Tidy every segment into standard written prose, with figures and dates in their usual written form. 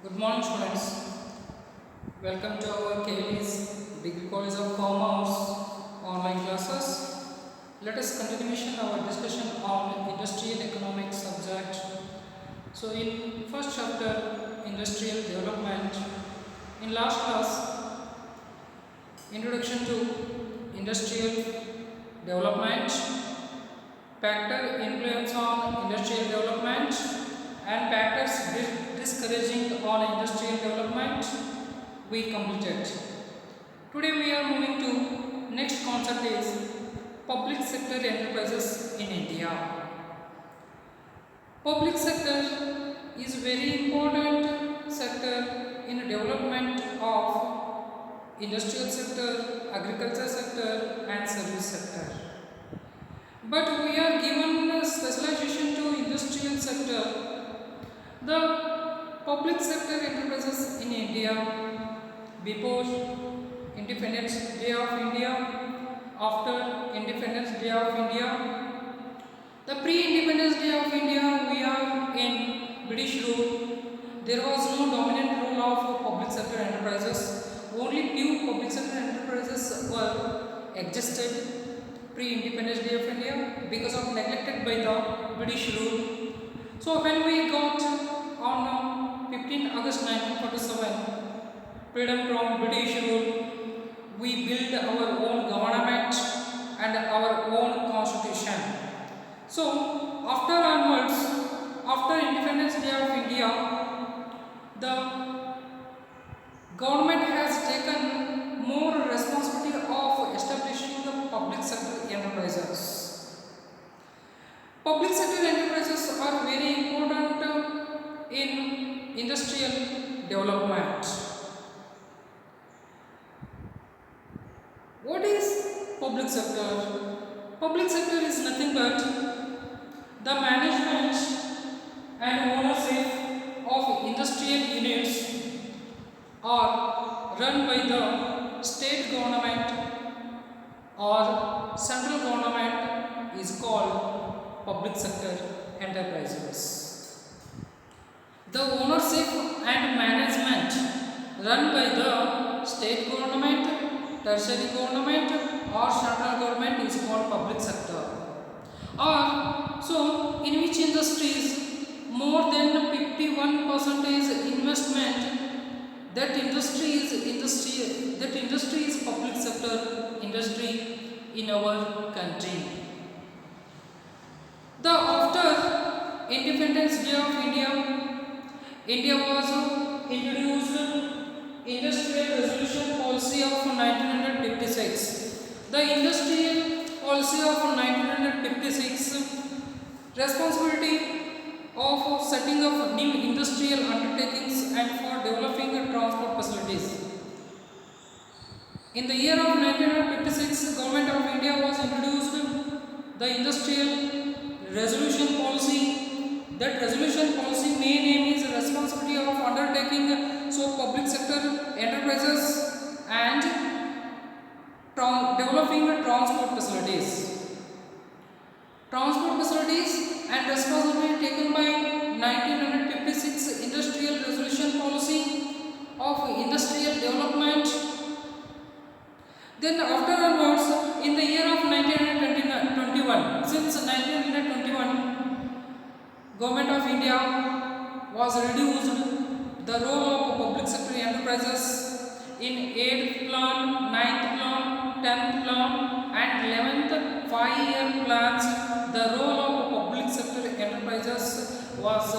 Good morning, students. Welcome to our KLE's Degree College of Commerce online classes. Let us continuation our discussion on industrial economics subject. So, in first chapter, industrial development. In last class, introduction to industrial development, factor influence on industrial development, and factors discouraging on industrial development we completed. Today we are moving to next concept is public sector enterprises in India. Public sector is very important sector in development of industrial sector, agriculture sector and service sector. But we are given specialization to industrial sector. The public sector enterprises in India before Independence Day of India, after Independence Day of India, the pre-Independence Day of India we are in British rule. There was no dominant rule of public sector enterprises. Only few public sector enterprises were existed pre-Independence Day of India because of neglected by the British rule. So when we got on 15 August 1947, freedom from British rule, we built our own government and our own constitution. So after onwards, after Independence Day of India, the government has taken more responsibility of establishing the public sector enterprises. Public sector enterprises are very important in industrial development. What is public sector? Public sector is nothing but the management and ownership of industrial units are run by the state government or central government is called public sector enterprises. The ownership and management run by the state government, tertiary government or central government is called public sector. Or so in which industries more than 51% investment that industry is public sector industry in our country. The after Independence Day of India was introduced Industrial Resolution Policy of 1956. The Industrial Policy of 1956 responsibility of setting up new industrial undertakings and for developing transport facilities. In the year of 1956, Government of India was introduced the Industrial Resolution Policy. That resolution policy main aim is responsibility of undertaking so public sector enterprises and developing transport facilities. Transport facilities and responsibility taken by 1956 Industrial Resolution Policy of Industrial Development. Then after onwards, in the year of 1921, since 1921, Government of India was reduced the role of public sector enterprises in 8th plan, 9th plan, 10th plan and 11th 5-year plans. The role of public sector enterprises was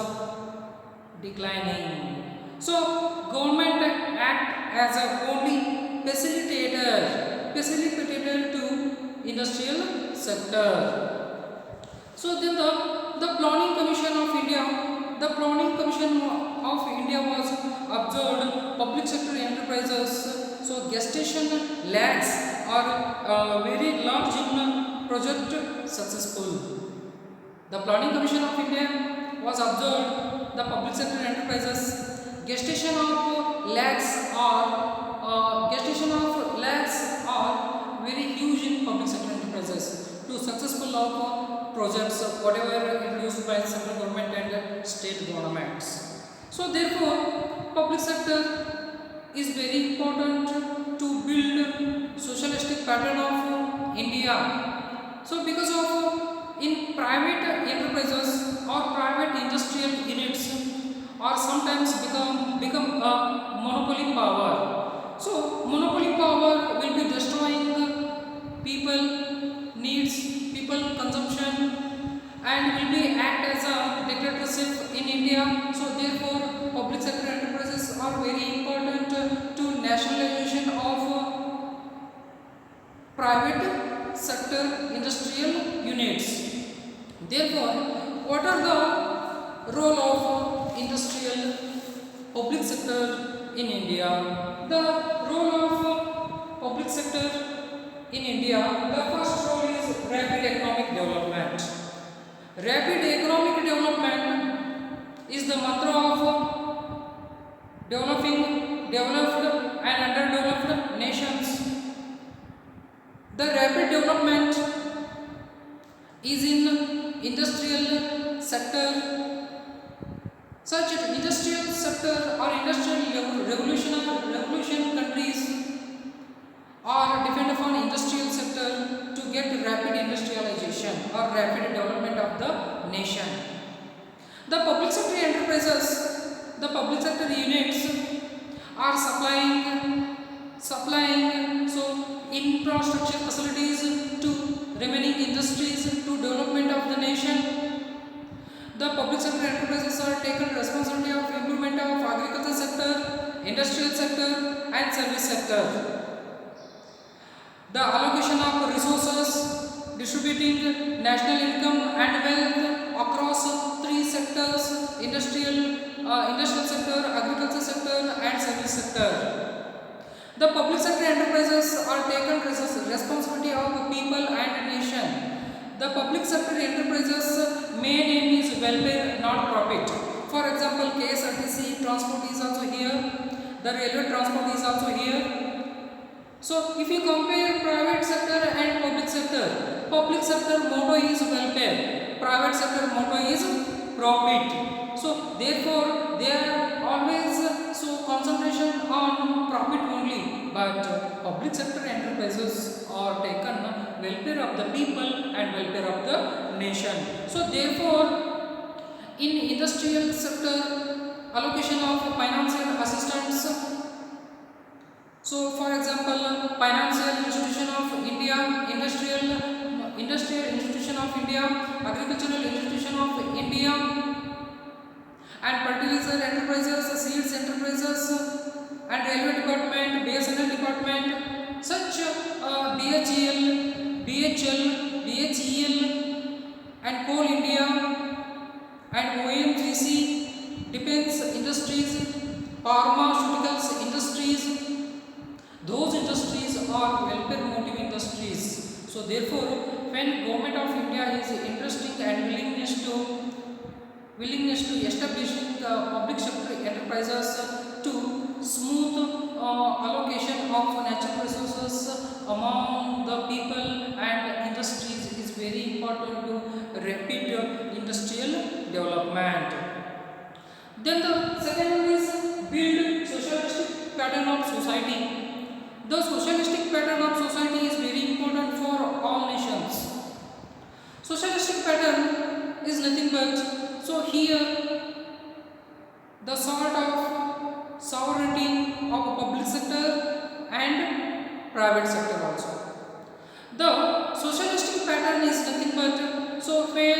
declining. So government act as a only facilitator to industrial sector. So then the Planning Commission of India was observed public sector enterprises. So gestation lags are very large in project successful. The Planning Commission of India was observed the public sector enterprises gestation of lags are very huge in public sector enterprises to successful of projects whatever introduced by central government and state governments. So therefore public sector is very important to build socialistic pattern of India. So because of in private enterprises or private industrial units or sometimes become a monopoly power. So monopoly power will be destroying people needs, people consumption, and will be act as a dictatorship in India. So therefore public sector enterprises are very important to nationalization of private sector industrial units. Therefore, what are the role of industrial public sector in India? The role of public sector in India, the first role is rapid economic development. Rapid economic development is the mantra of developed and underdeveloped nations. The rapid development is in industrial sector. Such industrial sector or industrial revolution countries are depend upon industrial sector to get rapid industrialization or rapid development of the nation. The public sector enterprises, the public sector units are supplying infrastructure facilities to remaining industries to development of the nation. The public sector enterprises are taken responsibility of improvement of agriculture sector, industrial sector and service sector. The allocation of resources, distributing national income and wealth across three sectors: industrial sector, agriculture sector and service sector. The public sector enterprises are taken responsibility of people and nation. The public sector enterprises main aim is welfare, not profit. For example, KSRTC transport is also here. The railway transport is also here. So, if you compare private sector and public sector motto is welfare, private sector motto is profit. So, therefore, they are always concentration on profit only. But public sector enterprises are taken welfare of the people and welfare of the nation. So, therefore, in industrial sector, allocation of financial assistance. So, for example, Financial Institution of India, Industrial Institution of India, Agricultural Institution of India, and fertilizer enterprises, seeds enterprises, and railway department, BSNL department, such BHEL, and Coal India, and ONGC, defense industries, pharmaceuticals industries. Those industries are welfare motive industries. So therefore, when Government of India is interested and willingness to establishing public sector enterprises to smooth allocation of natural resources among the people and industries is very important to rapid industrial development. Then the second one is build socialistic pattern of society. The socialistic pattern of society is very important for all nations. Socialistic pattern is nothing but, so here the sort of sovereignty of public sector and private sector also. The socialistic pattern is nothing but, so where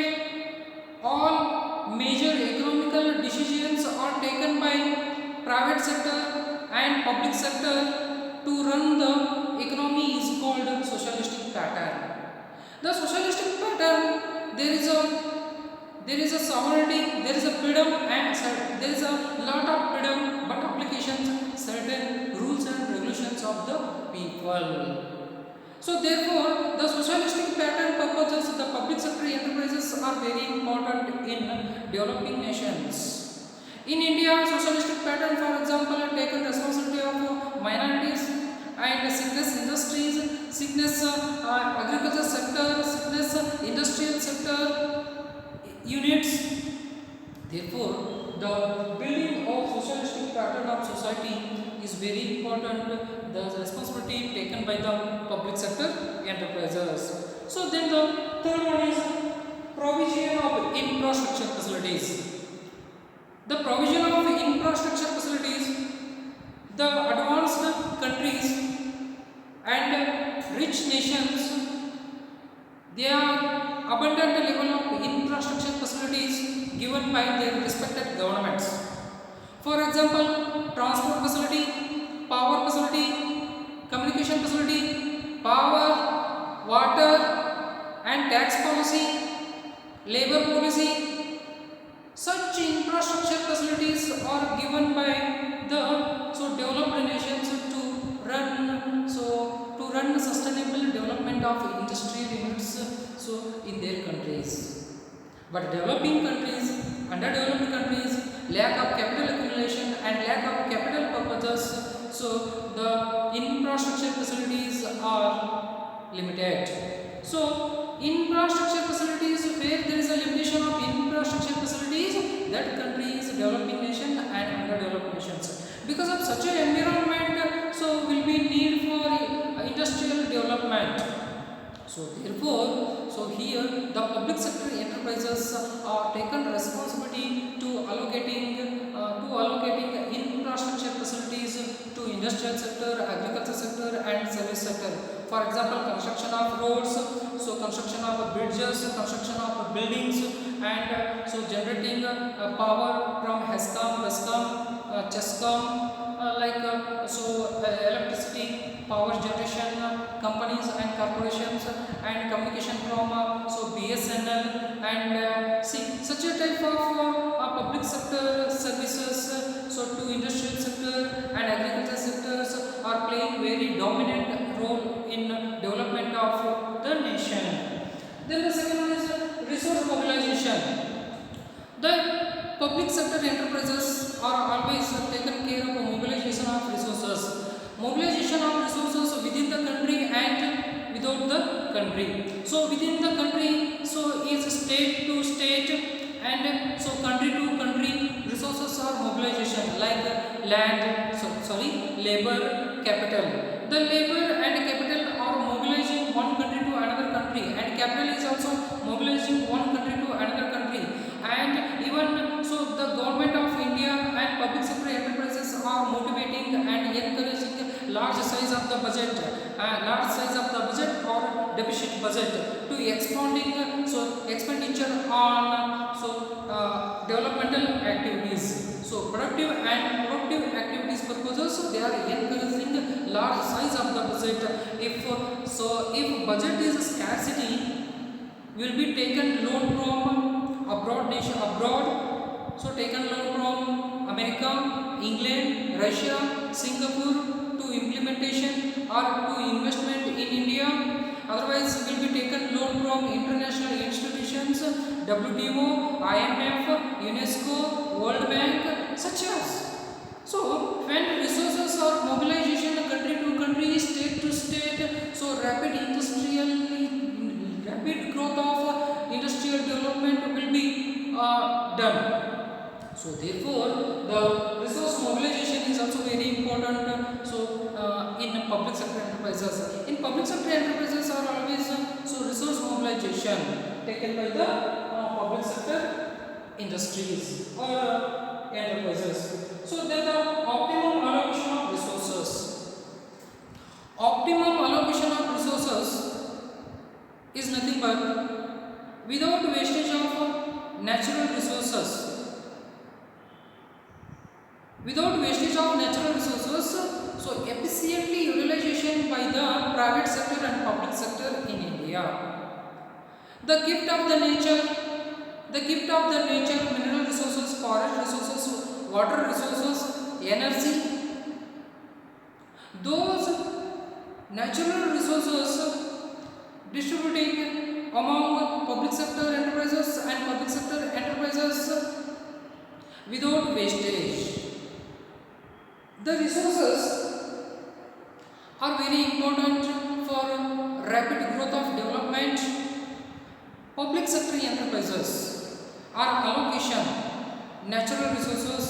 all major economical decisions are taken by private sector and public sector to run the economy is called socialistic pattern. The socialistic pattern, there is a sovereignty, there is a freedom, and there is a lot of freedom, but applications certain rules and regulations of the people. So therefore, the socialistic pattern purposes the public sector enterprises are very important in developing nations. In India, socialistic pattern, for example, are taken responsibility of minorities and sickness industries, sickness agriculture sector, sickness industrial sector units. Therefore, the building society is very important. The responsibility taken by the public sector enterprises. So then the third one is provision of infrastructure facilities. The provision of infrastructure facilities, the advanced countries and rich nations, they are abundant level of infrastructure facilities given by their respected governments. For example, transport facility, power facility, communication facility, power, water and tax policy, labor policy. Such infrastructure facilities are given by the developed nations to run sustainable development of industrial units in their countries. But developing countries, underdeveloped countries, lack of capital accumulation and lack of capital purposes, so the infrastructure facilities are limited. So infrastructure facilities, where there is a limitation of infrastructure facilities, that country is a developing nation and underdeveloped nations. Because of such an environment, so will be need for industrial development. So therefore, here the public sector enterprises are taken responsibility to allocating infrastructure facilities to industrial sector, agriculture sector and service sector. For example, construction of roads, construction of bridges, construction of buildings, and generating power from HESCOM, BESCOM, CHESCOM, electricity power generation companies and corporations, and communication from BSNL, and such a type of public sector services to industrial sector and agriculture sectors are playing very dominant role in development of the nation. Then the second one is resource mobilization. The public sector enterprises are always taken care of mobilization of resources. Mobilization of resources within the country and without the country. So within the country, is state to state and country to country resources are mobilization, like labor, capital. The labor and capital are mobilizing one country to another country, and capital is also mobilizing one country to another country. And even the government of India and public sector enterprises are motivating and encouraging large size of the budget or deficit budget to expanding expenditure on developmental activities. Productive activities purposes, they are encouraging large size of the budget. If budget is scarcity, will be taken loan from abroad. Taken loan from America, England, Russia, Singapore to implementation or to investment in India. Otherwise, will be taken loan from international institutions, WTO, IMF, UNESCO, World Bank, such as. When resources are mobilization country to country, state to state, rapid growth of industrial development will be done. Therefore, the resource mobilization is also very important. In public sector enterprises, are always resource mobilization taken by the public sector industries or enterprises. Then the optimum allocation of resources. Optimum allocation of resources is nothing but without wastage of natural resources. Efficiently utilization by the private sector and public sector in India. The gift of the nature, mineral resources, forest resources, water resources, energy. Those natural resources distributing among public sector enterprises and public sector enterprises without wastage. The resources are very important for rapid growth of development. Public sector enterprises are allocation natural resources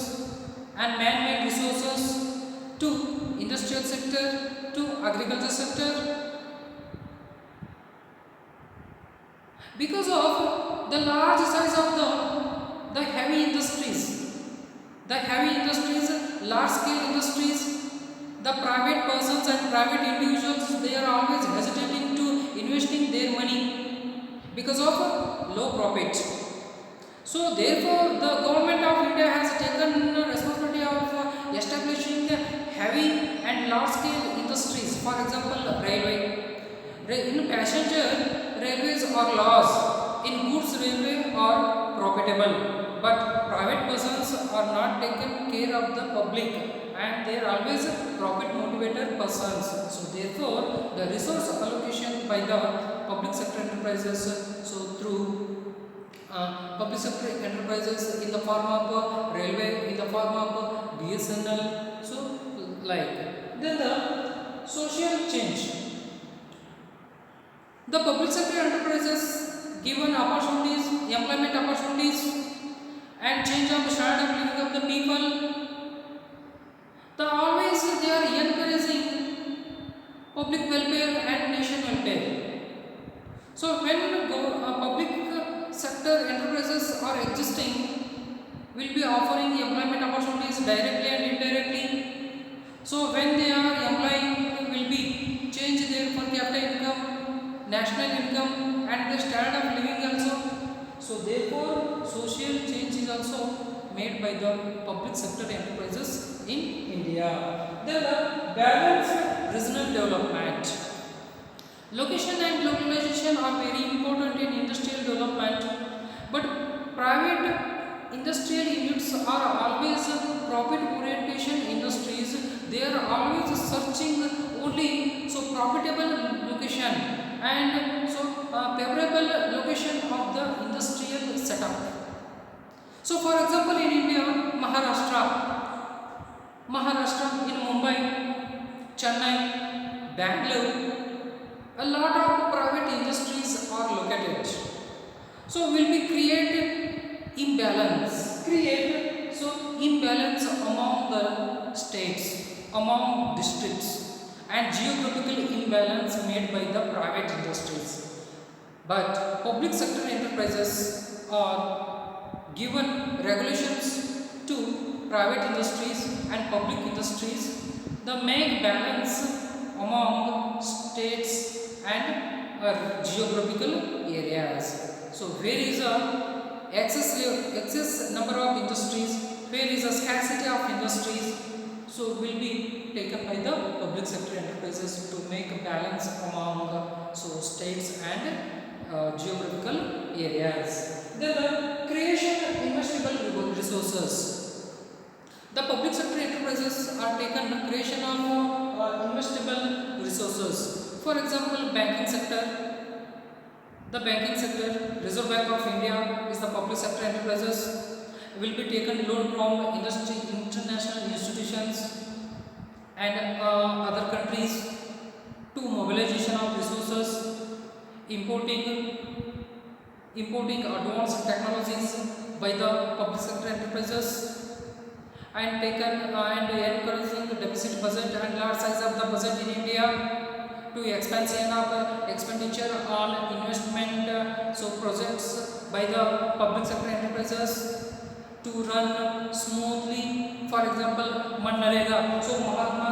and man-made resources to industrial sector to agriculture sector. Because of the large size of the heavy industries, large scale industries, the private persons and private individuals, they are always hesitating to investing their money because of low profit. So therefore the government of India has taken responsibility of establishing heavy and large scale industries. For example, railway. In passenger railways are loss, in goods railway are profitable, but private persons are not taken care of the public and they are always profit motivated persons. So therefore the resource allocation by the public sector enterprises, so through public sector enterprises in the form of railway, in the form of BSNL, so like. Then the social change. The public sector enterprises given opportunities, employment opportunities and change of the standard of living of the people. The always they are encouraging public welfare and nation welfare. So when public sector enterprises are existing, will be offering employment opportunities directly and indirectly. So when they are employing, will be change their per capita income, national income and the standard of living also. So therefore social change is also made by the public sector enterprises in India. Then the balanced regional development. Location and localization are very important in industrial development, but private industrial units are always profit orientation industries. They are always searching only so profitable location and so favorable location of the industrial setup. So for example, in India, Maharashtra in Mumbai, Chennai, Bangalore, a lot of private industries are located. So will be created imbalance among the states, among districts, and geographical imbalance made by the private industries. But public sector enterprises are given regulations to private industries and public industries. The make balance among states and geographical areas. So where is a excess number of industries, where is a scarcity of industries, so will be taken by the public sector enterprises to make a balance among so states and geographical areas. Then the creation of investable resources. The public sector enterprises are taken creation of investable resources. For example, banking sector. The banking sector, Reserve Bank of India is the public sector enterprises, will be taken loan from industry, international institutions and other countries to mobilization of resources, importing advanced technologies by the public sector enterprises, and taken and encouraging the deficit budget and large size of the budget in India to expansion of expenditure on investment so projects by the public sector enterprises to run smoothly. For example, Manrega. So Mahatma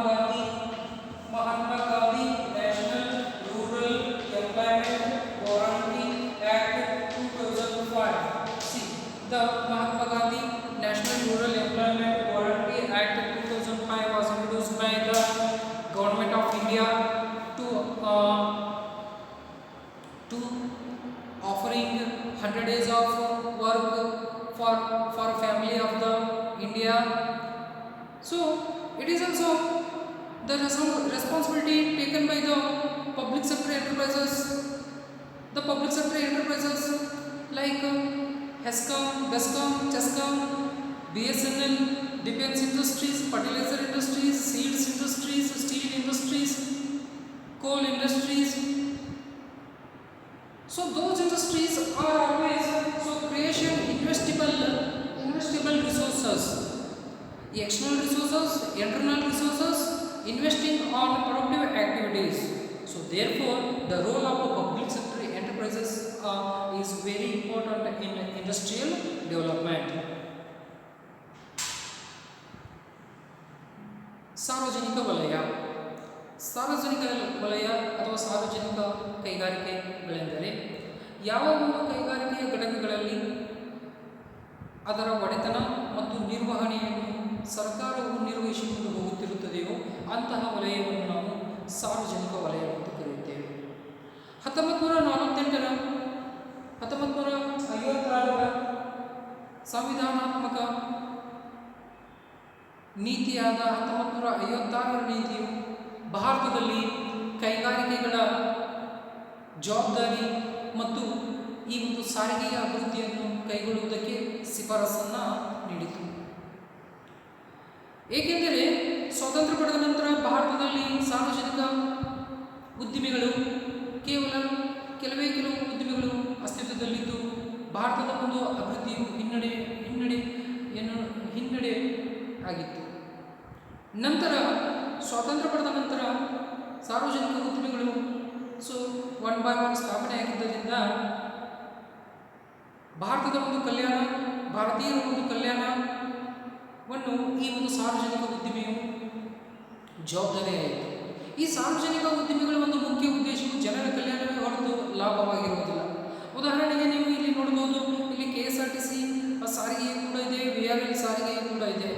Gandhi National Rural Employment Guarantee Act 2005. See, the Mahatma Gandhi National Rural Employment Guarantee Act 2005 was introduced by the Government of India to offering 100 days of work for family of the India. So it is also the responsibility taken by the public sector enterprises. The public sector enterprises like HESCOM, BESCOM, CHESCOM, BSNL, defense industries, fertilizer industries, seeds industries, steel industries, coal industries. So those industries are always so creation investable resources. external resources, internal resources, investing on productive activities. So therefore, the role of public sector enterprises is very important in industrial development. ಸಾರ್ವಜನಿಕ ವಲಯ. ಸಾರ್ವಜನಿಕ ವಲಯ ಅಥವಾ ಸಾರ್ವಜನಿಕ ಕೈಗಾರಿಕೆಗಳೆಂದರೆ ಯಾವ ಒಂದು ಕೈಗಾರಿಕೆಯ ಘಟಕಗಳಲ್ಲಿ ಅದರ ಒಡೆತನ ಮತ್ತು ನಿರ್ವಹಣೆಯನ್ನು ಸರ್ಕಾರವು ನಿರ್ವಹಿಸಿಕೊಂಡು ಹೋಗುತ್ತಿರುತ್ತದೆಯೋ ಅಂತಹ ವಲಯವನ್ನು ನಾವು ಸಾರ್ವಜನಿಕ ವಲಯ ಎಂದು ಕರೆಯುತ್ತೇವೆ. 1956ರ ಸಂವಿಧಾನಾತ್ಮಕ ನೀತಿಯಾದ 1956ರ ನೀತಿಯು ಭಾರತದಲ್ಲಿ ಕೈಗಾರಿಕೆಗಳ ಜವಾಬ್ದಾರಿ ಮತ್ತು ಈ ಒಂದು ಸಾರಿಗೆಯ ಅಭಿವೃದ್ಧಿಯನ್ನು ಕೈಗೊಳ್ಳುವುದಕ್ಕೆ ಶಿಫಾರಸನ್ನು ನೀಡಿತು. ಏಕೆಂದರೆ ಸ್ವಾತಂತ್ರ್ಯ ಪಡೆದ ನಂತರ ಭಾರತದಲ್ಲಿ ಸಾರ್ವಜನಿಕ ಉದ್ದಿಮೆಗಳು ಕೆಲವೇ ಕೆಲವು ಉದ್ದಿಮೆಗಳು ಅಸ್ತಿತ್ವದಲ್ಲಿದ್ದು ಭಾರತದ ಒಂದು ಅಭಿವೃದ್ಧಿಯು ಹಿನ್ನಡೆ ಆಗಿತ್ತು. ನಂತರ ಸ್ವಾತಂತ್ರ್ಯ ಪಡೆದ ನಂತರ ಸಾರ್ವಜನಿಕ ಉದ್ದಿಮೆಗಳು ಒನ್ ಬೈ ಒನ್ ಸ್ಥಾಪನೆಯಾಗಿದ್ದರಿಂದ ಭಾರತದ ಒಂದು ಕಲ್ಯಾಣ, ಭಾರತೀಯರ ಒಂದು ಕಲ್ಯಾಣವನ್ನು ಈ ಒಂದು ಸಾರ್ವಜನಿಕ ಉದ್ದಿಮೆಯು ಜವಾಬ್ದಾರಿಯಾಯಿತು. ಈ ಸಾರ್ವಜನಿಕ ಉದ್ದಿಮೆಗಳ ಒಂದು ಮುಖ್ಯ ಉದ್ದೇಶವು ಜನರ ಕಲ್ಯಾಣವೇ ಹೊರತು ಲಾಭವಾಗಿರುವುದಿಲ್ಲ. ಉದಾಹರಣೆಗೆ ನೀವು ಇಲ್ಲಿ ನೋಡಬಹುದು, ಇಲ್ಲಿ KSRTC ಸಾರಿಗೆ ಕೂಡ ಇದೆ, VRL ಸಾರಿಗೆ ಕೂಡ ಇದೆ.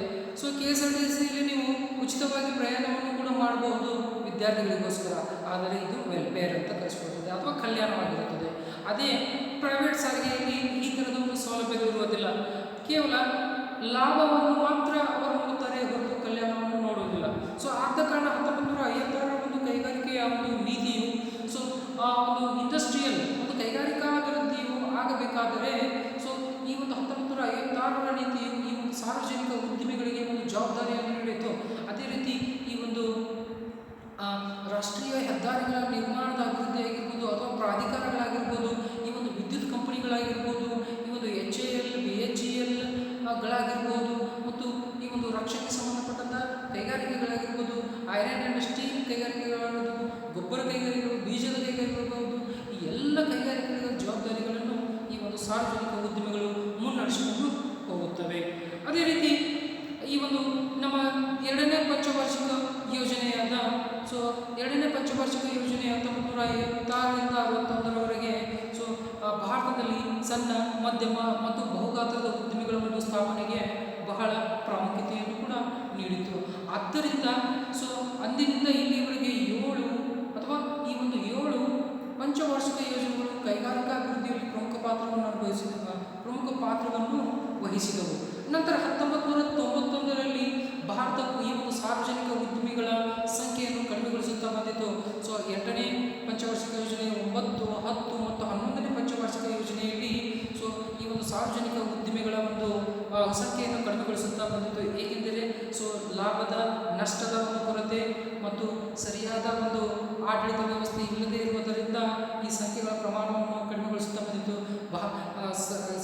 KSRTCಯಲ್ಲಿ ನೀವು ಉಚಿತವಾಗಿ ಪ್ರಯಾಣವನ್ನು ಕೂಡ ಮಾಡಬಹುದು ವಿದ್ಯಾರ್ಥಿಗಳಿಗೋಸ್ಕರ, ಆದರೆ ಇದು ವೆಲ್ಫೇರ್ ಅಂತ ಕರೆಸಿಕೊಳ್ಳುತ್ತದೆ ಅಥವಾ ಕಲ್ಯಾಣವಾಗಿರುತ್ತದೆ. ಅದೇ ಪ್ರೈವೇಟ್ ಸಾರಿಗೆಯಲ್ಲಿ ಈ ಥರದ ಒಂದು ಸೌಲಭ್ಯವಿರುವುದಿಲ್ಲ. ಕೇವಲ ಲಾಭವನ್ನು ಮಾತ್ರ ಅವರು ನೋಡುತ್ತಾರೆ ಹೊರತು ಕಲ್ಯಾಣವನ್ನು ನೋಡುವುದಿಲ್ಲ. ಆದ ಕಾರಣ 1956ರ ಒಂದು ಕೈಗಾರಿಕೆಯ ಒಂದು ನೀತಿಯು ಆ ಒಂದು ಇಂಡಸ್ಟ್ರಿಯಲ್ ಒಂದು ಕೈಗಾರಿಕಾ ಅಭಿವೃದ್ಧಿಯು ಆಗಬೇಕಾದರೆ ಈ ಒಂದು 1956ರ ನೀತಿಯು ಈ ಒಂದು ಸಾರ್ವಜನಿಕ ಉದ್ದಿಮೆಗಳಿಗೆ ಒಂದು ಜವಾಬ್ದಾರಿಯನ್ನು ನೀಡಿತು. ಅದೇ ರೀತಿ ಈ ಒಂದು ರಾಷ್ಟ್ರೀಯ ಹೆದ್ದಾರಿಗಳ ನಿರ್ಮಾಣದ ಅಭಿವೃದ್ಧಿ ಆಗಿರ್ಬೋದು ಅಥವಾ ಪ್ರಾಧಿಕಾರಗಳಾಗಿರ್ಬೋದು, ಈ ಒಂದು ವಿದ್ಯುತ್ ಕಂಪನಿಗಳಾಗಿರ್ಬೋದು, ಈ ಒಂದು HAL, BHEL ಗಳಾಗಿರ್ಬೋದು ಮತ್ತು ಈ ಒಂದು ರಕ್ಷಣೆಗೆ ಸಂಬಂಧಪಟ್ಟಂಥ ಕೈಗಾರಿಕೆಗಳಾಗಿರ್ಬೋದು, ಐರನ್ ಆ್ಯಂಡ್ ಸ್ಟೀಲ್ ಕೈಗಾರಿಕೆಗಳಾಗಿರ್ಬೋದು, ಗೊಬ್ಬರ ಕೈಗಾರಿಕೆಗಳು, ಬೀಜದ ಕೈಗಾರಿಕೆಗಳಾಗಿರ್ಬೋದು, ಈ ಎಲ್ಲ ಕೈಗಾರಿಕೆಗಳ ಜವಾಬ್ದಾರಿಗಳನ್ನು ಈ ಒಂದು ಸಾರ್ವಜನಿಕ ಉದ್ದಿಮೆಗಳು ಮುನ್ನಡೆಸಿಕೊಂಡು ಹೋಗುತ್ತವೆ. ಅದೇ ರೀತಿ ಈ ಒಂದು ನಮ್ಮ ಎರಡನೇ ಪಂಚವಾರ್ಷಿಕ ಯೋಜನೆಯಾದ ಎರಡನೇ ಪಂಚವಾರ್ಷಿಕ ಯೋಜನೆ 1956ರಿಂದ 61ರವರೆಗೆ ಭಾರತದಲ್ಲಿ ಸಣ್ಣ, ಮಧ್ಯಮ ಮತ್ತು ಬಹುಗಾತ್ರದ ಉದ್ದಿಮೆಗಳ ಒಂದು ಸ್ಥಾಪನೆಗೆ ಬಹಳ ಪ್ರಾಮುಖ್ಯತೆಯನ್ನು ಕೂಡ ನೀಡಿತು. ಆದ್ದರಿಂದ ಅಂದಿನಿಂದ ಇಲ್ಲಿಯವರೆಗೆ 7 ಪಂಚವಾರ್ಷಿಕ ಯೋಜನೆಗಳು ಕೈಗಾರಿಕಾ ಅಭಿವೃದ್ಧಿಯಲ್ಲಿ ಪ್ರಮುಖ ಪಾತ್ರವನ್ನು ವಹಿಸಿದವು. ನಂತರ 1991ರಲ್ಲಿ ಭಾರತವು ಈ ಒಂದು ಸಾರ್ವಜನಿಕ ಉದ್ದಿಮೆಗಳ ಸಂಖ್ಯೆಯನ್ನು ಕಡಿಮೆಗೊಳಿಸುತ್ತಾ ಬಂದಿತು. 8ನೇ ಪಂಚವಾರ್ಷಿಕ ಯೋಜನೆ, 9, 10 ಮತ್ತು 11ನೇ ಪಂಚವಾರ್ಷಿಕ ಯೋಜನೆಯಲ್ಲಿ ಈ ಒಂದು ಸಾರ್ವಜನಿಕ ಉದ್ದಿಮೆಗಳ ಒಂದು ಸಂಖ್ಯೆಯನ್ನು ಕಡಿಮೆಗೊಳಿಸುತ್ತಾ ಬಂದಿತು. ಏಕೆಂದರೆ ಲಾಭದ ನಷ್ಟದ ಒಂದು ಕೊರತೆ ಮತ್ತು ಸರಿಯಾದ ಒಂದು ಆಡಳಿತ ವ್ಯವಸ್ಥೆ ಇಲ್ಲದೇ ಇರುವುದರಿಂದ ಈ ಸಂಖ್ಯೆಗಳ ಪ್ರಮಾಣವನ್ನು ಕಡಿಮೆಗೊಳಿಸುತ್ತಾ ಬಂದಿತು.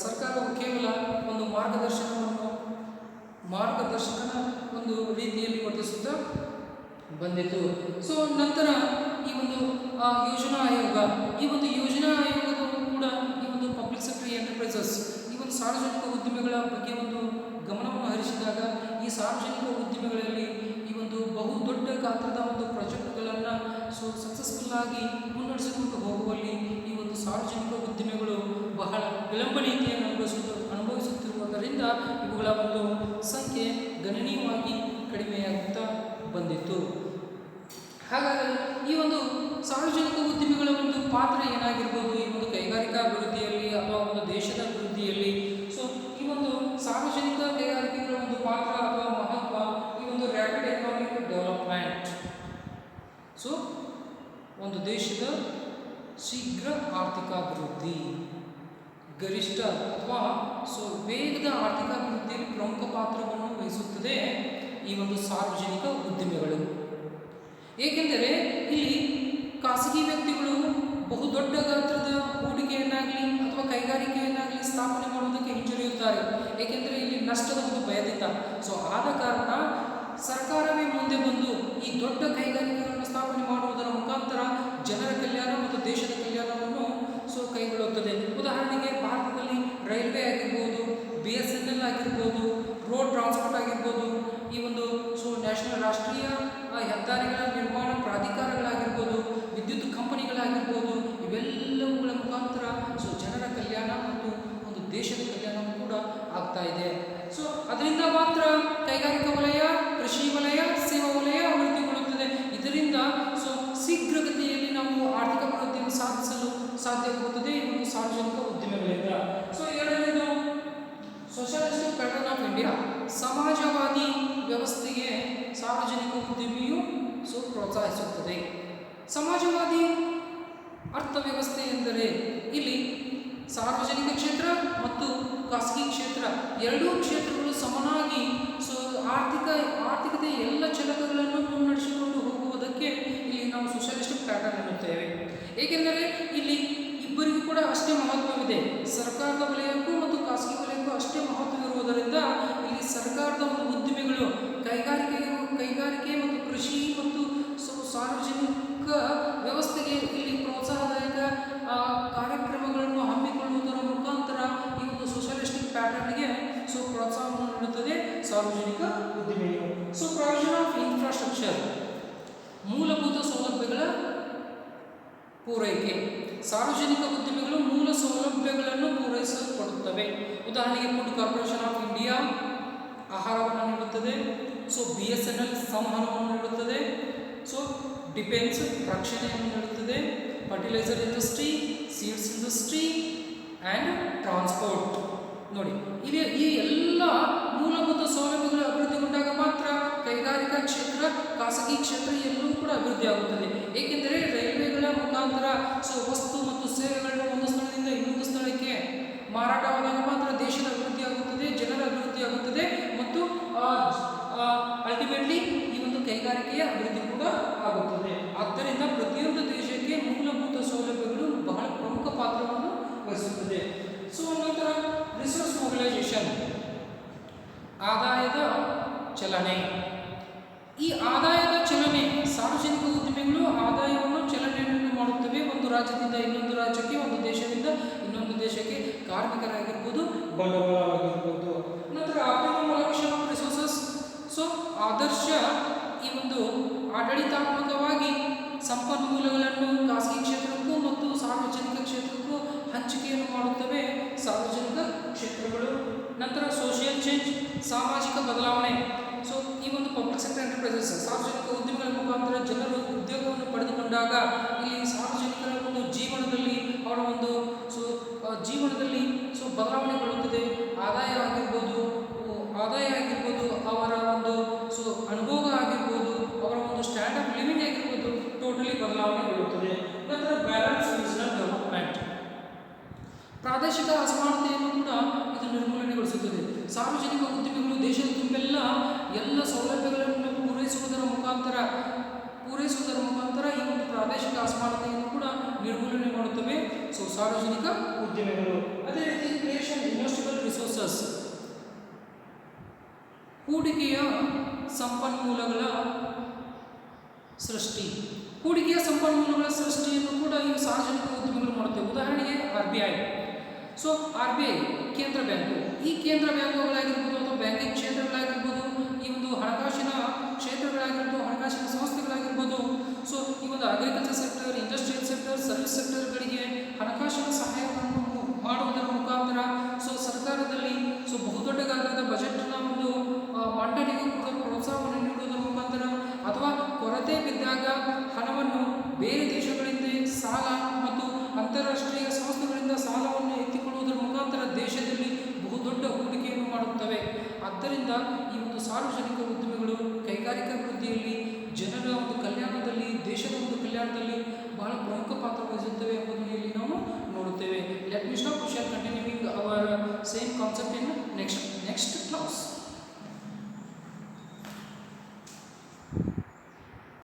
ಸರ್ಕಾರವು ಕೇವಲ ಒಂದು ಮಾರ್ಗದರ್ಶಕನ ಒಂದು ರೀತಿಯಲ್ಲಿ ವರ್ತಿಸುತ್ತಾ ಬಂದಿತು. ನಂತರ ಈ ಒಂದು ಯೋಜನಾ ಆಯೋಗ, ಈ ಒಂದು ಯೋಜನಾ ಆಯೋಗದ ಕೂಡ ಈ ಒಂದು ಪಬ್ಲಿಕ್ ಸೆಕ್ಟರ್ ಎಂಟರ್ಪ್ರೈಸಸ್, ಈ ಒಂದು ಸಾರ್ವಜನಿಕ ಉದ್ದಿಮೆಗಳ ಬಗ್ಗೆ ಒಂದು ಗಮನವನ್ನು ಹರಿಸಿದಾಗ ಈ ಸಾರ್ವಜನಿಕ ಉದ್ದಿಮೆಗಳಲ್ಲಿ ಈ ಒಂದು ಬಹು ದೊಡ್ಡ ಗಾತ್ರದ ಒಂದು ಪ್ರಾಜೆಕ್ಟ್ಗಳನ್ನು ಸಕ್ಸಸ್ಫುಲ್ ಆಗಿ ಮುನ್ನಡೆಸಿಕೊಂಡು ಹೋಗುವಲ್ಲಿ ಈ ಒಂದು ಸಾರ್ವಜನಿಕ ಉದ್ದಿಮೆಗಳು ಬಹಳ ವಿಳಂಬ ನೀತಿಯನ್ನು ಅನುಭವಿಸುತ್ತಿರುವುದರಿಂದ ಇವುಗಳ ಒಂದು ಸಂಖ್ಯೆ ಗಣನೀಯವಾಗಿ ಕಡಿಮೆಯಾಗುತ್ತಾ ಬಂದಿತ್ತು. ಹಾಗಾದರೆ ಈ ಒಂದು ಸಾರ್ವಜನಿಕ ಉದ್ದಿಮೆಗಳ ಒಂದು ಪಾತ್ರ ಏನಾಗಿರ್ಬೋದು ಈ ಒಂದು ಕೈಗಾರಿಕಾ ಅಭಿವೃದ್ಧಿಯಲ್ಲಿ ಅಥವಾ ಒಂದು ದೇಶದ ಅಭಿವೃದ್ಧಿಯಲ್ಲಿ? ಈ ಒಂದು ಸಾರ್ವಜನಿಕ ಕೈಗಾರಿಕೆಗಳ ಒಂದು ಪಾತ್ರ ಅಥವಾ ಮಹತ್ವ ಈ ಒಂದು ರ್ಯಾಪಿಡ್ ಎಕನಾಮಿಕ್ ಡೆವಲಪ್ಮೆಂಟ್, ಒಂದು ದೇಶದ ಶೀಘ್ರ ಆರ್ಥಿಕಾಭಿವೃದ್ಧಿ, ಗರಿಷ್ಠ ಅಥವಾ ವೇಗದ ಆರ್ಥಿಕಾಭಿವೃದ್ಧಿಯಲ್ಲಿ ಪ್ರಮುಖ ಪಾತ್ರವನ್ನು ವಹಿಸುತ್ತದೆ ಈ ಒಂದು ಸಾರ್ವಜನಿಕ ಉದ್ದಿಮೆಗಳು. ಏಕೆಂದರೆ ಇಲ್ಲಿ ಖಾಸಗಿ ವ್ಯಕ್ತಿಗಳು ಬಹುದೊಡ್ಡ ಗಾತ್ರದ ಹೂಡಿಕೆಯನ್ನಾಗಲಿ ಅಥವಾ ಕೈಗಾರಿಕೆಯನ್ನಾಗಲಿ ಸ್ಥಾಪನೆ ಮಾಡುವುದಕ್ಕೆ ಹಿಂಜರಿಯುತ್ತಾರೆ, ಏಕೆಂದರೆ ಇಲ್ಲಿ ನಷ್ಟದ ಒಂದು ಭಯದಿಂದ. ಸೊ ಆದ ಕಾರಣ ಸರ್ಕಾರವೇ ಮುಂದೆ ಬಂದು ಈ ದೊಡ್ಡ ಕೈಗಾರಿಕೆಗಳನ್ನು ಸ್ಥಾಪನೆ ಮಾಡುವುದರ ಮುಖಾಂತರ ಜನರ ಕಲ್ಯಾಣ ಮತ್ತು ದೇಶದ ಕಲ್ಯಾಣವನ್ನು ಕೈಗೊಳ್ಳುತ್ತದೆ. ಉದಾಹರಣೆಗೆ ಭಾರತದಲ್ಲಿ ರೈಲ್ವೆ ಆಗಿರ್ಬೋದು, BSNL ಆಗಿರ್ಬೋದು, ರೋಡ್ ಟ್ರಾನ್ಸ್ಪೋರ್ಟ್ ಆಗಿರ್ಬೋದು, ಈ ಒಂದು ನ್ಯಾಷನಲ್ ರಾಷ್ಟ್ರೀಯ ಹೆದ್ದಾರಿಗಳ ನಿರ್ಮಾಣ ಪ್ರಾಧಿಕಾರಗಳಾಗಿರ್ಬೋದು, ವಿದ್ಯುತ್ ಕಂಪನಿಗಳಾಗಿರ್ಬೋದು, ಇವೆಲ್ಲವುಗಳ ಮುಖಾಂತರ ಜನರ ಕಲ್ಯಾಣ ಮತ್ತು ಒಂದು ದೇಶದ ಕಲ್ಯಾಣವೂ ಕೂಡ ಆಗ್ತಾ ಇದೆ. ಸೊ ಅದರಿಂದ ಮಾತ್ರ ಕೈಗಾರಿಕಾ ವಲಯ, ಕೃಷಿ ವಲಯ, ಸೇವಾ ವಲಯ ಅಭಿವೃದ್ಧಿಗೊಳ್ಳುತ್ತದೆ. ಇದರಿಂದ ಶೀಘ್ರಗತಿಯಲ್ಲಿ ನಾವು ಆರ್ಥಿಕ ಅಭಿವೃದ್ಧಿಯನ್ನು ಸಾಧಿಸಲು ಸಾಧ್ಯವಾಗುತ್ತದೆ ಈ ಒಂದು ಸಾರ್ವಜನಿಕ ಉದ್ದಿಮೆಗಳಿಂದ. ಸೊ ಎರಡನೇದು ಸೋಷಿಯಲಿಸ್ಟಿಕ್ ಪ್ಯಾಟರ್ನ್ ಆಫ್ ಇಂಡಿಯಾ. ಸಮಾಜವಾದಿ ವ್ಯವಸ್ಥೆಗೆ ಸಾರ್ವಜನಿಕ ಉದ್ದಿಮೆಯು ಪ್ರೋತ್ಸಾಹಿಸುತ್ತದೆ. ಸಮಾಜವಾದಿ ಅರ್ಥವ್ಯವಸ್ಥೆ ಎಂದರೆ ಇಲ್ಲಿ ಸಾರ್ವಜನಿಕ ಕ್ಷೇತ್ರ ಮತ್ತು ಖಾಸಗಿ ಕ್ಷೇತ್ರ ಎರಡೂ ಕ್ಷೇತ್ರಗಳು ಸಮನಾಗಿ ಆರ್ಥಿಕತೆಯ ಎಲ್ಲ ಚಲಕಗಳನ್ನು ಮುನ್ನಡೆಸಿಕೊಂಡು ಹೋಗುವುದಕ್ಕೆ ಇಲ್ಲಿ ನಾವು ಸೋಷಿಯಲಿಸ್ಟಿಕ್ ಪ್ಯಾಟರ್ನ್ ಎನ್ನುತ್ತೇವೆ. ಏಕೆಂದರೆ ಇಲ್ಲಿ ಇಬ್ಬರಿಗೂ ಕೂಡ ಅಷ್ಟೇ ಮಹತ್ವವಿದೆ. ಸರ್ಕಾರದ ವಲಯಕ್ಕೂ ಮತ್ತು ಖಾಸಗಿ ವಲಯಕ್ಕೂ ಅಷ್ಟೇ ಮಹತ್ವವಿರುವುದರಿಂದ ಇಲ್ಲಿ ಸರ್ಕಾರದ ಒಂದು ಉದ್ದಿಮೆಗಳು ಕೈಗಾರಿಕೆ ಮತ್ತು ಕೃಷಿ ಮತ್ತು ಸಾರ್ವಜನಿಕ ವ್ಯವಸ್ಥೆಗೆ ಇಲ್ಲಿ ಪ್ರೋತ್ಸಾಹದಾಯಕ ಕಾರ್ಯಕ್ರಮಗಳನ್ನು ಹಮ್ಮಿಕೊಳ್ಳುವುದರ ಮುಖಾಂತರ ಈ ಒಂದು ಸೋಷಿಯಲಿಸ್ಟಿಕ್ ಪ್ಯಾಟರ್ನ್ಗೆ ಪ್ರೋತ್ಸಾಹವನ್ನು ನೀಡುತ್ತದೆ ಸಾರ್ವಜನಿಕ ಉದ್ದಿಮೆಯು. ಪ್ರೊವಿಷನ್ ಆಫ್ ಇನ್ಫ್ರಾಸ್ಟ್ರಕ್ಚರ್, ಮೂಲಭೂತ ಸೌಲಭ್ಯಗಳ ಪೂರೈಕೆ. ಸಾರ್ವಜನಿಕ ಉದ್ದಿಮೆಗಳು ಮೂಲ ಸೌಲಭ್ಯಗಳನ್ನು ಪೂರೈಸಲ್ಪಡುತ್ತವೆ. ಉದಾಹರಣೆಗೆ ಫುಡ್ ಕಾರ್ಪೊರೇಷನ್ ಆಫ್ ಇಂಡಿಯಾ ಆಹಾರವನ್ನು ನೀಡುತ್ತದೆ. BSNL ಸಂವಹನವನ್ನು ನೀಡುತ್ತದೆ. ಡಿಫೆನ್ಸ್ ರಕ್ಷಣೆಯನ್ನು ನೀಡುತ್ತದೆ. Fertiliser industry, seeds industry and transport. ನೋಡಿ, ಈ ಎಲ್ಲ ಮೂಲಭೂತ ಸೌಲಭ್ಯಗಳು ಅಭಿವೃದ್ಧಿಗೊಂಡಾಗ ಮಾತ್ರ ಕೈಗಾರಿಕಾ ಕ್ಷೇತ್ರ, ಖಾಸಗಿ ಕ್ಷೇತ್ರ ಎಲ್ಲವೂ ಕೂಡ ಅಭಿವೃದ್ಧಿ ಆಗುತ್ತದೆ. ಏಕೆಂದರೆ ರೈಲ್ವೆಗಳ ಮುಖಾಂತರ ವಸ್ತು ಮತ್ತು ಸೇವೆಗಳನ್ನು ಒಂದು ಸ್ಥಳದಿಂದ ಇನ್ನೊಂದು ಸ್ಥಳಕ್ಕೆ ಮಾರಾಟವಾದಾಗ ಮಾತ್ರ ದೇಶದ ಅಭಿವೃದ್ಧಿ ಆಗುತ್ತದೆ, ಜನರ ಅಭಿವೃದ್ಧಿ ಆಗುತ್ತದೆ ಮತ್ತು ಅಲ್ಟಿಮೇಟ್ಲಿ ಈ ಒಂದು ಕೈಗಾರಿಕೆಯ ಅಭಿವೃದ್ಧಿ ಕೂಡ ಆಗುತ್ತದೆ. ಆದ್ದರಿಂದ ಪ್ರತಿಯೊಂದು ದೇಶಕ್ಕೆ ಮೂಲಭೂತ ಸೌಲಭ್ಯಗಳು ಬಹಳ ಪ್ರಮುಖ ಪಾತ್ರವನ್ನು ವಹಿಸುತ್ತದೆ. ನಂತರ ರಿಸೋರ್ಸ್ ಮೊಬಿಲೈಸೇಷನ್, ಆದಾಯದ ಚಲನೆ. ಈ ಆದಾಯದ ಚಲನೆ, ಸಾರ್ವಜನಿಕ ಉದ್ದಿಮೆಗಳು ಆದಾಯವನ್ನು ಚಲನೆಯನ್ನು ಮಾಡುತ್ತವೆ ಒಂದು ರಾಜ್ಯದಿಂದ ಇನ್ನೊಂದು ರಾಜ್ಯಕ್ಕೆ, ಒಂದು ದೇಶದಿಂದ ಇನ್ನೊಂದು ದೇಶಕ್ಕೆ, ಕಾರ್ಮಿಕರಾಗಿರ್ಬೋದು, ಬಂಡವಾಳವಾಗಿರ್ಬೋದು. ನಂತರ ಆಪ್ಟಿಮಮ್ ಅಲೋಕೇಶನ್ ಆಫ್ ರಿಸೋರ್ಸಸ್. ಆದರ್ಶ ಈ ಒಂದು ಆಡಳಿತಾತ್ಮಕವಾಗಿ ಸಂಪನ್ಮೂಲಗಳನ್ನು ಖಾಸಗಿ ಕ್ಷೇತ್ರಕ್ಕೂ ಮತ್ತು ಸಾರ್ವಜನಿಕ ಕ್ಷೇತ್ರಕ್ಕೂ ಹಂಚಿಕೆಯನ್ನು ಮಾಡುತ್ತವೆ ಸಾರ್ವಜನಿಕ ಕ್ಷೇತ್ರಗಳು. ನಂತರ ಸೋಷಿಯಲ್ ಚೇಂಜ್, ಸಾಮಾಜಿಕ ಬದಲಾವಣೆ. ಈ ಒಂದು ಪಬ್ಲಿಕ್ ಸೆಕ್ಟರ್ ಎಂಟರ್ಪ್ರೈಸಸ್, ಸಾರ್ವಜನಿಕ ಉದ್ಯಮಗಳ ಮುಖಾಂತರ ಜನರು ಉದ್ಯೋಗವನ್ನು ಪಡೆದುಕೊಂಡಾಗ ಇಲ್ಲಿ ಸಾರ್ವಜನಿಕರ ಒಂದು ಜೀವನದಲ್ಲಿ ಅವರ ಒಂದು ಜೀವನದಲ್ಲಿ ಬದಲಾವಣೆಗೊಳ್ಳುತ್ತದೆ. ಆದಾಯ ಆಗಿರ್ಬೋದು, ಅವರ ಒಂದು ಅನುಭವ ಆಗಿರ್ಬೋದು, ಅವರ ಒಂದು ಸ್ಟ್ಯಾಂಡರ್ಡ್ ಲಿವಿಂಗ್ ಆಗಿರ್ಬೋದು, ಟೋಟಲಿ ಬದಲಾವಣೆಗೊಳ್ಳುತ್ತದೆ. ನಂತರ ಬ್ಯಾಲೆನ್ಸ್ ರೀಜನಲ್ ಡೆವಲಪ್ಮೆಂಟ್, ಪ್ರಾದೇಶಿಕ ಅಸಮಾನತೆಯನ್ನು ಕೂಡ ಇದು ನಿರ್ಮೂಲನೆಗೊಳಿಸುತ್ತದೆ. ಸಾರ್ವಜನಿಕ ಉದ್ಯಮಗಳು ದೇಶದ ತುಂಬೆಲ್ಲ ಎಲ್ಲ ಸೌಲಭ್ಯಗಳನ್ನು ಪೂರೈಸುವುದರ ಮುಖಾಂತರ ಈ ಒಂದು ಪ್ರಾದೇಶಿಕ ಅಸಮಾನತೆಯನ್ನು ಕೂಡ ನಿರ್ಮೂಲನೆ ಮಾಡುತ್ತವೆ ಸಾರ್ವಜನಿಕ ಉದ್ಯಮಗಳು. ಅದೇ ರೀತಿ ಕ್ರಿಯೇಷನ್ ಇನ್ವೆಸ್ಟಿಬಲ್ ರಿಸೋರ್ಸಸ್, ಹೂಡಿಕೆಯ ಸಂಪನ್ಮೂಲಗಳ ಸೃಷ್ಟಿ. ಹೂಡಿಕೆಯ ಸಂಪನ್ಮೂಲಗಳ ಸೃಷ್ಟಿಯನ್ನು ಕೂಡ ಈ ಸಾರ್ವಜನಿಕ ಉದ್ಯಮಗಳು ಮಾಡುತ್ತವೆ. ಉದಾಹರಣೆಗೆ RBI. RBI ಕೇಂದ್ರ ಬ್ಯಾಂಕು. ಈ ಕೇಂದ್ರ ಬ್ಯಾಂಕುಗಳಾಗಿರ್ಬೋದು ಅಥವಾ ಬ್ಯಾಂಕಿಂಗ್ ಕ್ಷೇತ್ರಗಳಾಗಿರ್ಬೋದು, ಈ ಒಂದು ಹಣಕಾಸಿನ ಕ್ಷೇತ್ರಗಳಾಗಿರ್ಬೋದು, ಹಣಕಾಸಿನ ಸಂಸ್ಥೆಗಳಾಗಿರ್ಬೋದು, ಈ ಒಂದು agriculture sector, industrial sector, service ಸೆಕ್ಟರ್ಗಳಿಗೆ ಹಣಕಾಸಿನ ಸಹಾಯವನ್ನು ಮಾಡುವುದರ ಮುಖಾಂತರ ಸರ್ಕಾರದಲ್ಲಿ ಬಹುದೊಡ್ಡ ಗಾತ್ರದ ಬಜೆಟ್ನ ಒಂದು ಮಂಡನೆಗೂ ಕೂಡ ಪ್ರೋತ್ಸಾಹವನ್ನು ನೀಡುವುದರ ಮುಖಾಂತರ ಅಥವಾ ಕೊರತೆ ಬಿದ್ದಾಗ ಹಣವನ್ನು ಬೇರೆ ದೇಶಗಳಿಂದ ಸಾಲ ಮತ್ತು ಅಂತಾರಾಷ್ಟ್ರೀಯ ಸಂಸ್ಥೆಗಳಿಂದ ಸಾಲವನ್ನು ಎತ್ತಿಕೊಳ್ಳುವುದರ ಮುಖಾಂತರ ದೇಶದಲ್ಲಿ ಬಹುದೊಡ್ಡ ಹೂಡಿಕೆಯನ್ನು ಮಾಡುತ್ತವೆ. ಆದ್ದರಿಂದ ಈ ಒಂದು ಸಾರ್ವಜನಿಕ ಉದ್ಯಮಗಳು ಕೈಗಾರಿಕಾ ಅಭಿವೃದ್ಧಿಯಲ್ಲಿ, ಜನರ ಒಂದು ಕಲ್ಯಾಣದಲ್ಲಿ, ದೇಶದ ಒಂದು ಕಲ್ಯಾಣದಲ್ಲಿ ಬಹಳ ಪ್ರಮುಖ ಪಾತ್ರ ವಹಿಸುತ್ತವೆ ಎಂಬುದನ್ನು ಇಲ್ಲಿ ನಾವು ನೋಡುತ್ತೇವೆ. Let me stop. We shall continuing our same concept in next class.